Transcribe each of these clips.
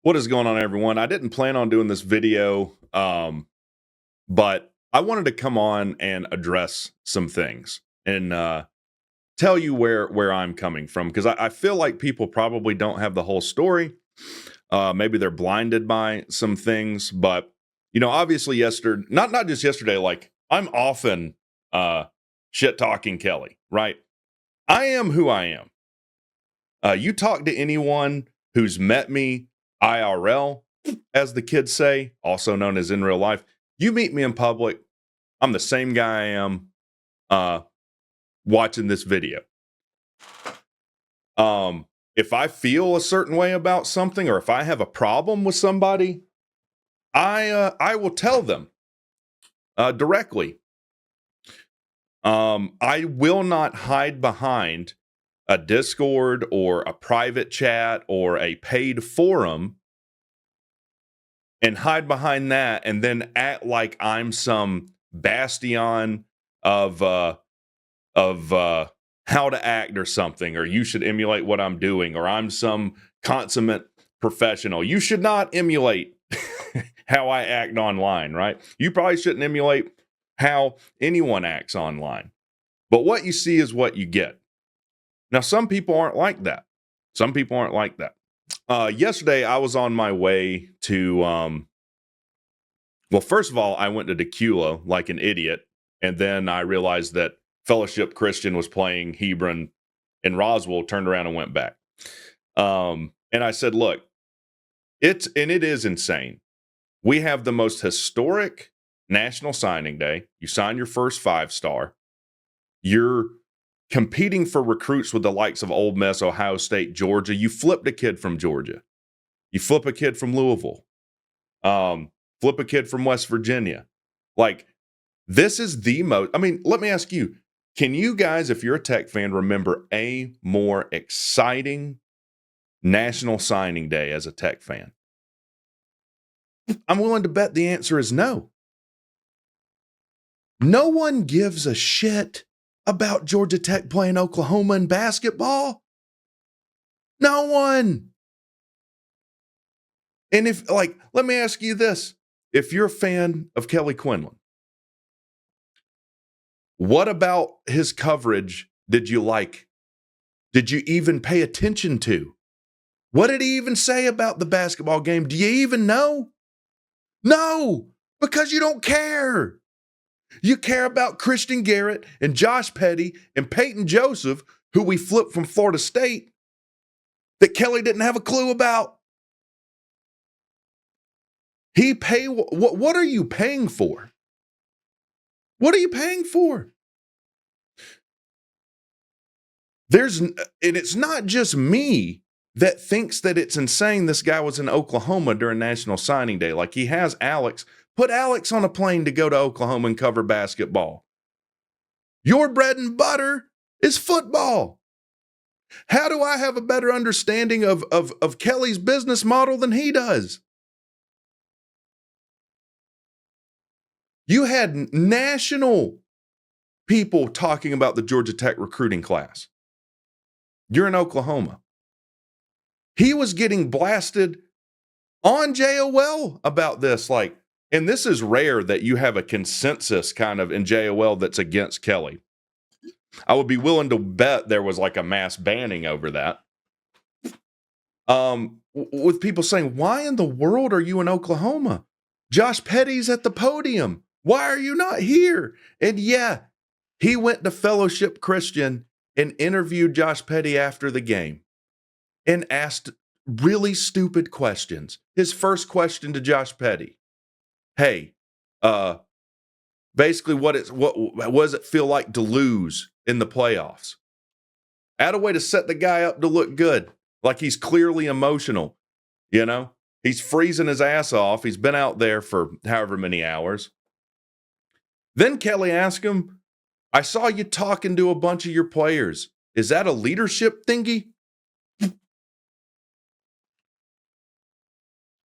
What is going on, everyone? I didn't plan on doing this video, but I wanted to come on and address some things and tell you where I'm coming from because I feel like people probably don't have the whole story. Maybe they're blinded by some things, but obviously yesterday, not just yesterday. Like I'm often shit talking Kelly, right? I am who I am. You talk to anyone who's met me IRL, as the kids say, also known as in real life. You meet me in public, I'm the same guy I am uh, watching this video. If I feel a certain way about something, or if I have a problem with somebody, I will tell them directly. I will not hide behind a Discord or a private chat or a paid forum and hide behind that and then act like I'm some bastion of how to act or something, or you should emulate what I'm doing, or I'm some consummate professional. You should not emulate how I act online, right? You probably shouldn't emulate how anyone acts online. But what you see is what you get. Now, some people aren't like that. Some people aren't like that. Yesterday, I was on my way to, well, first of all, I went to Decula like an idiot. And then I realized that Fellowship Christian was playing Hebron and Roswell, turned around and went back. And I said, look, it is insane. We have the most historic National Signing Day. You sign your first 5-star. You're competing for recruits with the likes of Ole Miss, Ohio State, Georgia. You flipped a kid from Georgia. You flip a kid from Louisville. Flip a kid from West Virginia. Like, this is the most, I mean, let me ask you, can you guys, if you're a Tech fan, remember a more exciting National Signing Day as a Tech fan? I'm willing to bet the answer is no. No one gives a shit about Georgia Tech playing Oklahoma in basketball. No one. And if, like, let me ask you this. If you're a fan of Kelly Quinlan, what about his coverage did you like? Did you even pay attention to? What did he even say about the basketball game? Do you even know? No, because you don't care. You care about Christian Garrett and Josh Petty and Peyton Joseph, who we flipped from Florida State, that Kelly didn't have a clue about. What are you paying for? What are you paying for? And it's not just me that thinks that it's insane this guy was in Oklahoma during National Signing Day. Like, he has Alex. Put Alex on a plane to go to Oklahoma and cover basketball. Your bread and butter is football. How do I have a better understanding of Kelly's business model than he does? You had national people talking about the Georgia Tech recruiting class. You're in Oklahoma. He was getting blasted on JOL about this. Like, and this is rare that you have a consensus kind of in JOL that's against Kelly. I would be willing to bet there was like a mass banning over that. With people saying, why in the world are you in Oklahoma? Josh Petty's at the podium. Why are you not here? And yeah, he went to Fellowship Christian and interviewed Josh Petty after the game and asked really stupid questions. His first question to Josh Petty, hey, basically what does it feel like to lose in the playoffs? Add a way to set the guy up to look good. Like, he's clearly emotional, He's freezing his ass off. He's been out there for however many hours. Then Kelly asked him, I saw you talking to a bunch of your players. Is that a leadership thingy?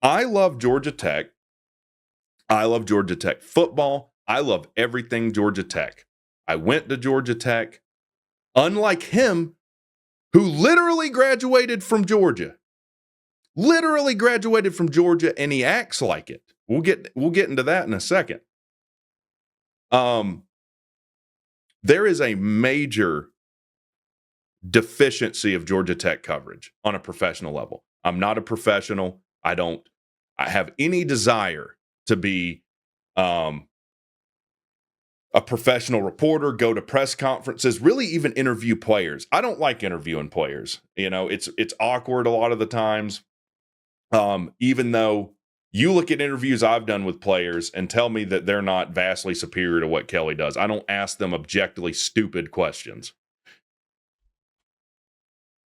I love Georgia Tech. I love Georgia Tech football. I love everything Georgia Tech. I went to Georgia Tech. Unlike him, who literally graduated from Georgia. literally graduated from Georgia, and he acts like it. We'll get into that in a second. There is a major deficiency of Georgia Tech coverage on a professional level. I'm not a professional. I have any desire to be a professional reporter, go to press conferences, really even interview players. I don't like interviewing players. It's awkward a lot of the times. Even though you look at interviews I've done with players and tell me that they're not vastly superior to what Kelly does. I don't ask them objectively stupid questions.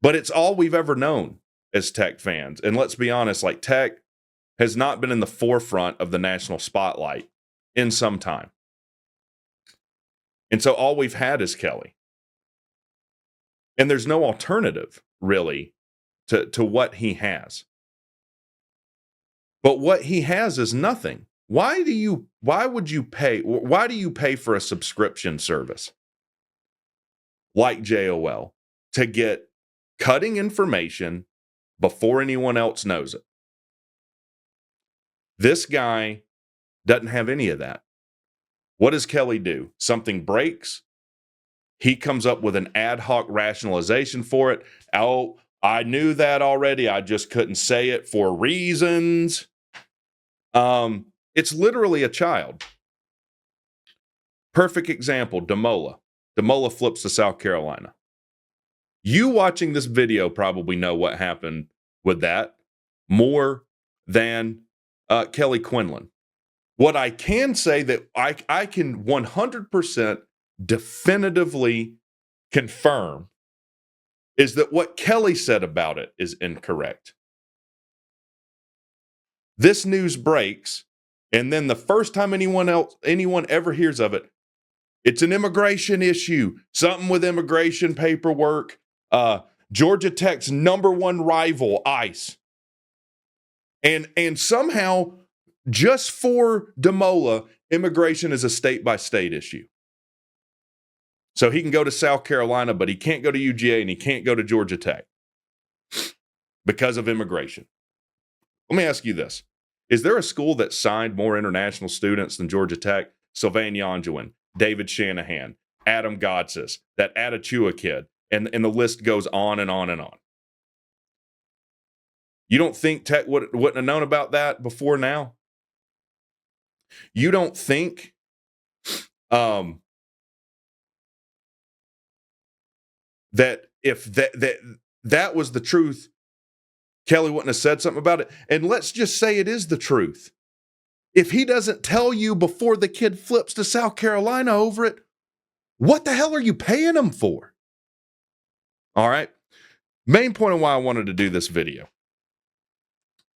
But it's all we've ever known as Tech fans. And let's be honest, like, Tech has not been in the forefront of the national spotlight in some time. And so all we've had is Kelly. And there's no alternative, really, to what he has. But what he has is nothing. Why do you pay for a subscription service like JOL to get cutting information before anyone else knows it? This guy doesn't have any of that. What does Kelly do? Something breaks. He comes up with an ad hoc rationalization for it. Oh, I knew that already. I just couldn't say it for reasons. It's literally a child. Perfect example, Damola. Damola flips to South Carolina. You watching this video probably know what happened with that more than Kelly Quinlan. What I can say that I can 100% definitively confirm is that what Kelly said about it is incorrect. This news breaks, and then the first time anyone ever hears of it, it's an immigration issue, something with immigration paperwork. Georgia Tech's number one rival, ICE. And somehow, just for Damola, immigration is a state-by-state issue. So he can go to South Carolina, but he can't go to UGA and he can't go to Georgia Tech because of immigration. Let me ask you this. Is there a school that signed more international students than Georgia Tech? Sylvain Yonjuan, David Shanahan, Adam Godsis, that Atachua kid, and the list goes on and on and on. You don't think Tech wouldn't have known about that before now? You don't think that if that was the truth, Kelly wouldn't have said something about it? And let's just say it is the truth. If he doesn't tell you before the kid flips to South Carolina over it, what the hell are you paying him for? All right. Main point of why I wanted to do this video.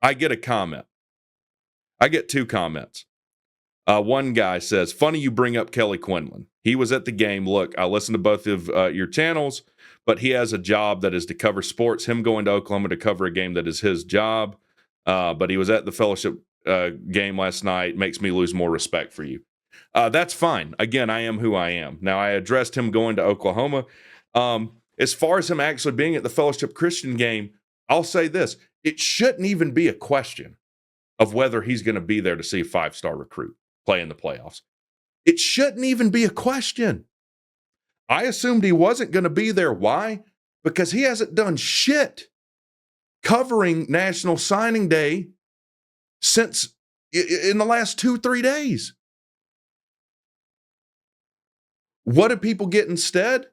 I get a comment. I get two comments. One guy says, funny you bring up Kelly Quinlan. He was at the game. Look, I listened to both of your channels, but he has a job that is to cover sports. Him going to Oklahoma to cover a game that is his job. But he was at the fellowship game last night. Makes me lose more respect for you. That's fine. Again, I am who I am. Now, I addressed him going to Oklahoma. As far as him actually being at the Fellowship Christian game, I'll say this. It shouldn't even be a question of whether he's going to be there to see a five-star recruit play in the playoffs. It shouldn't even be a question. I assumed he wasn't going to be there. Why? Because he hasn't done shit covering National Signing Day since in the last 2-3 days. What do people get instead?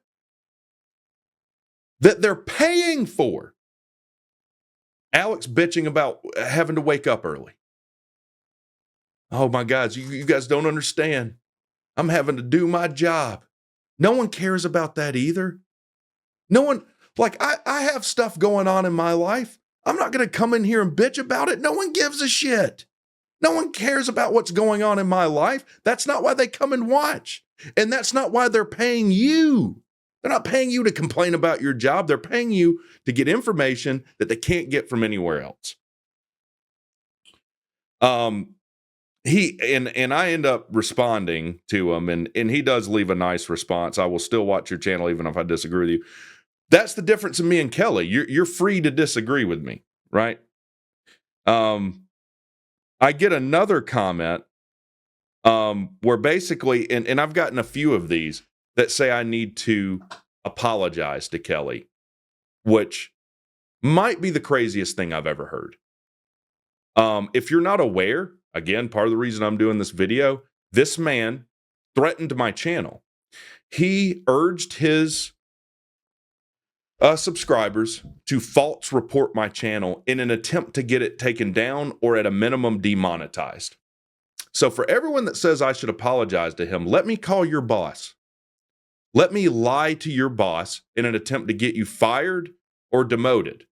That they're paying for. Alex bitching about having to wake up early. Oh my God, you guys don't understand. I'm having to do my job. No one cares about that either. No one, like I have stuff going on in my life. I'm not going to come in here and bitch about it. No one gives a shit. No one cares about what's going on in my life. That's not why they come and watch. And that's not why they're paying you. They're not paying you to complain about your job. They're paying you to get information that they can't get from anywhere else. And I end up responding to him, and he does leave a nice response. I will still watch your channel even if I disagree with you. That's the difference in me and Kelly. You're free to disagree with me, right? I get another comment where basically, and I've gotten a few of these that say I need to apologize to Kelly, which might be the craziest thing I've ever heard. If you're not aware, again, part of the reason I'm doing this video, this man threatened my channel. He urged his subscribers to false report my channel in an attempt to get it taken down or at a minimum demonetized. So for everyone that says I should apologize to him, let me call your boss. Let me lie to your boss in an attempt to get you fired or demoted.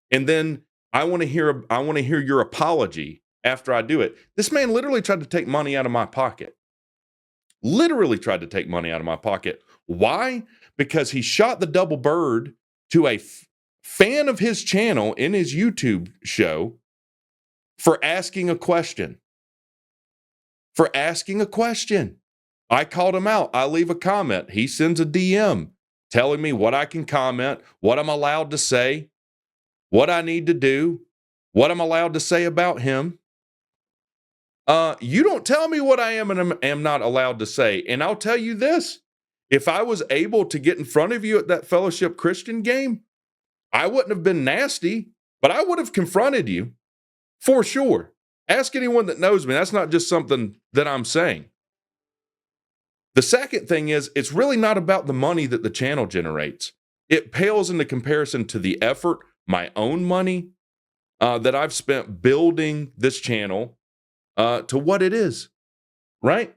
And then I want to hear your apology after I do it. This man literally tried to take money out of my pocket. Literally tried to take money out of my pocket. Why? Because he shot the double bird to a fan of his channel in his YouTube show for asking a question. For asking a question. I called him out. I leave a comment. He sends a DM telling me what I can comment, what I'm allowed to say, what I need to do, what I'm allowed to say about him. You don't tell me what I am and am not allowed to say. And I'll tell you this, if I was able to get in front of you at that Fellowship Christian game, I wouldn't have been nasty, but I would have confronted you for sure. Ask anyone that knows me. That's not just something that I'm saying. The second thing is, it's really not about the money that the channel generates. It pales into comparison to the effort, my own money that I've spent building this channel to what it is, right?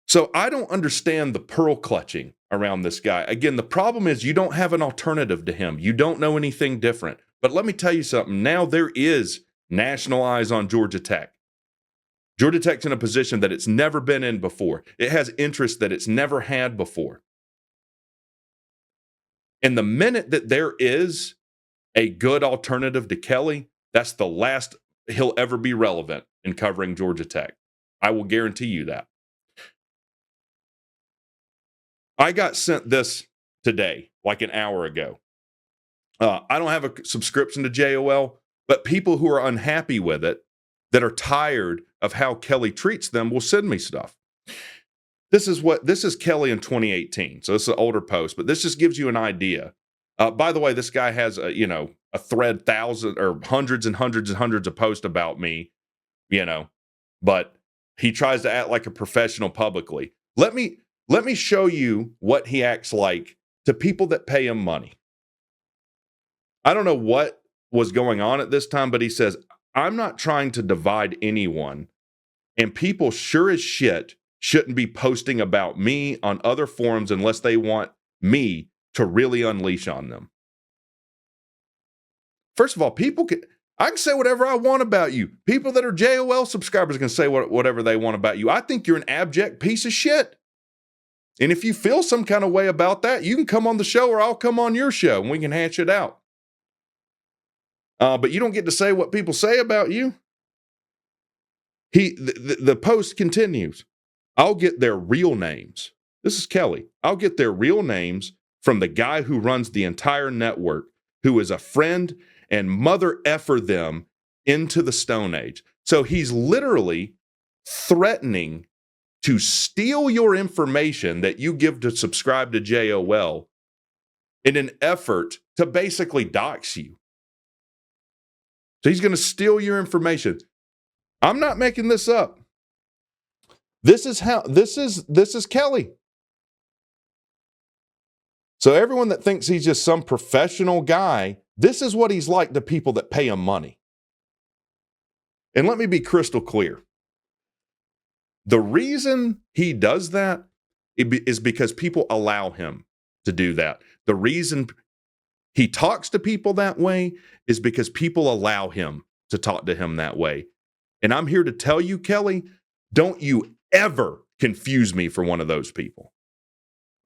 So I don't understand the pearl clutching around this guy. Again, the problem is you don't have an alternative to him. You don't know anything different. But let me tell you something. Now there is national eyes on Georgia Tech. Georgia Tech's in a position that it's never been in before. It has interest that it's never had before. And the minute that there is a good alternative to Kelly, that's the last he'll ever be relevant in covering Georgia Tech. I will guarantee you that. I got sent this today, like an hour ago. I don't have a subscription to JOL, but people who are unhappy with it, that are tired of how Kelly treats them, will send me stuff. This is Kelly in 2018. So this is an older post, but this just gives you an idea. By the way, this guy has a thread thousands or hundreds and hundreds and hundreds of posts about me, but he tries to act like a professional publicly. Let me show you what he acts like to people that pay him money. I don't know what was going on at this time, but he says, I'm not trying to divide anyone, and people sure as shit shouldn't be posting about me on other forums unless they want me to really unleash on them. First of all, I can say whatever I want about you. People that are JOL subscribers can say whatever they want about you. I think you're an abject piece of shit. And if you feel some kind of way about that, you can come on the show or I'll come on your show and we can hash it out. But you don't get to say what people say about you. The post continues. I'll get their real names. This is Kelly. I'll get their real names from the guy who runs the entire network, who is a friend and mother effer them into the Stone Age. So he's literally threatening to steal your information that you give to subscribe to JOL in an effort to basically dox you. So he's going to steal your information. I'm not making this up. This is Kelly. So everyone that thinks he's just some professional guy, this is what he's like to people that pay him money. And let me be crystal clear. The reason he does that is because people allow him to do that. The reason he talks to people that way is because people allow him to talk to him that way. And I'm here to tell you, Kelly, don't you ever confuse me for one of those people.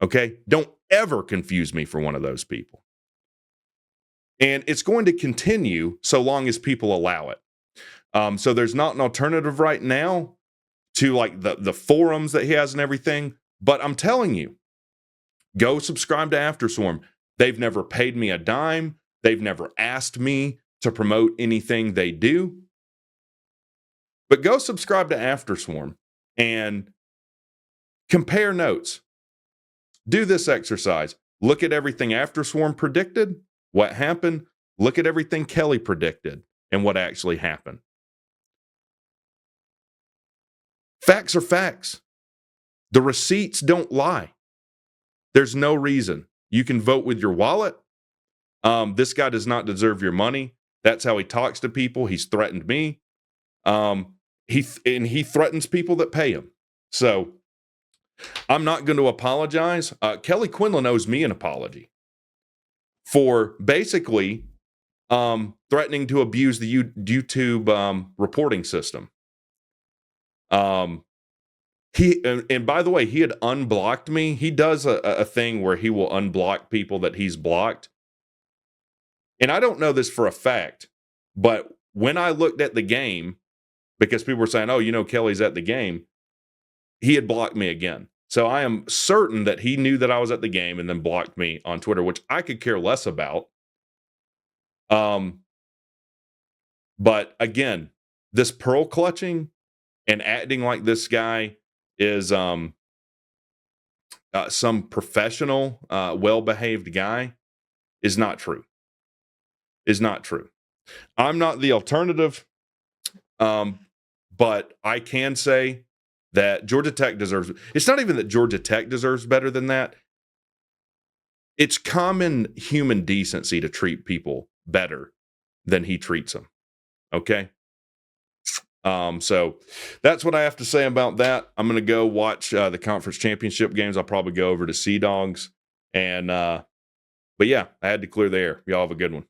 Okay? Don't ever confuse me for one of those people. And it's going to continue so long as people allow it. So there's not an alternative right now to like the forums that he has and everything. But I'm telling you, go subscribe to AfterSwarm. They've never paid me a dime. They've never asked me to promote anything they do. But go subscribe to AfterSwarm and compare notes. Do this exercise. Look at everything AfterSwarm predicted, what happened. Look at everything Kelly predicted and what actually happened. Facts are facts. The receipts don't lie. There's no reason. You can vote with your wallet. This guy does not deserve your money. That's how he talks to people. He's threatened me. He threatens people that pay him. So I'm not going to apologize. Kelly Quinlan owes me an apology for basically threatening to abuse the YouTube reporting system. And by the way, he had unblocked me. He does a thing where he will unblock people that he's blocked. And I don't know this for a fact, but when I looked at the game, because people were saying, oh, Kelly's at the game, he had blocked me again. So I am certain that he knew that I was at the game and then blocked me on Twitter, which I could care less about. But again, this pearl clutching and acting like this guy is some professional, well-behaved guy is not true. Is not true. I'm not the alternative, but I can say that Georgia Tech deserves. It's not even that Georgia Tech deserves better than that. It's common human decency to treat people better than he treats them. Okay. So that's what I have to say about that. I'm going to go watch the conference championship games. I'll probably go over to Sea Dogs. And, but yeah, I had to clear the air. Y'all have a good one.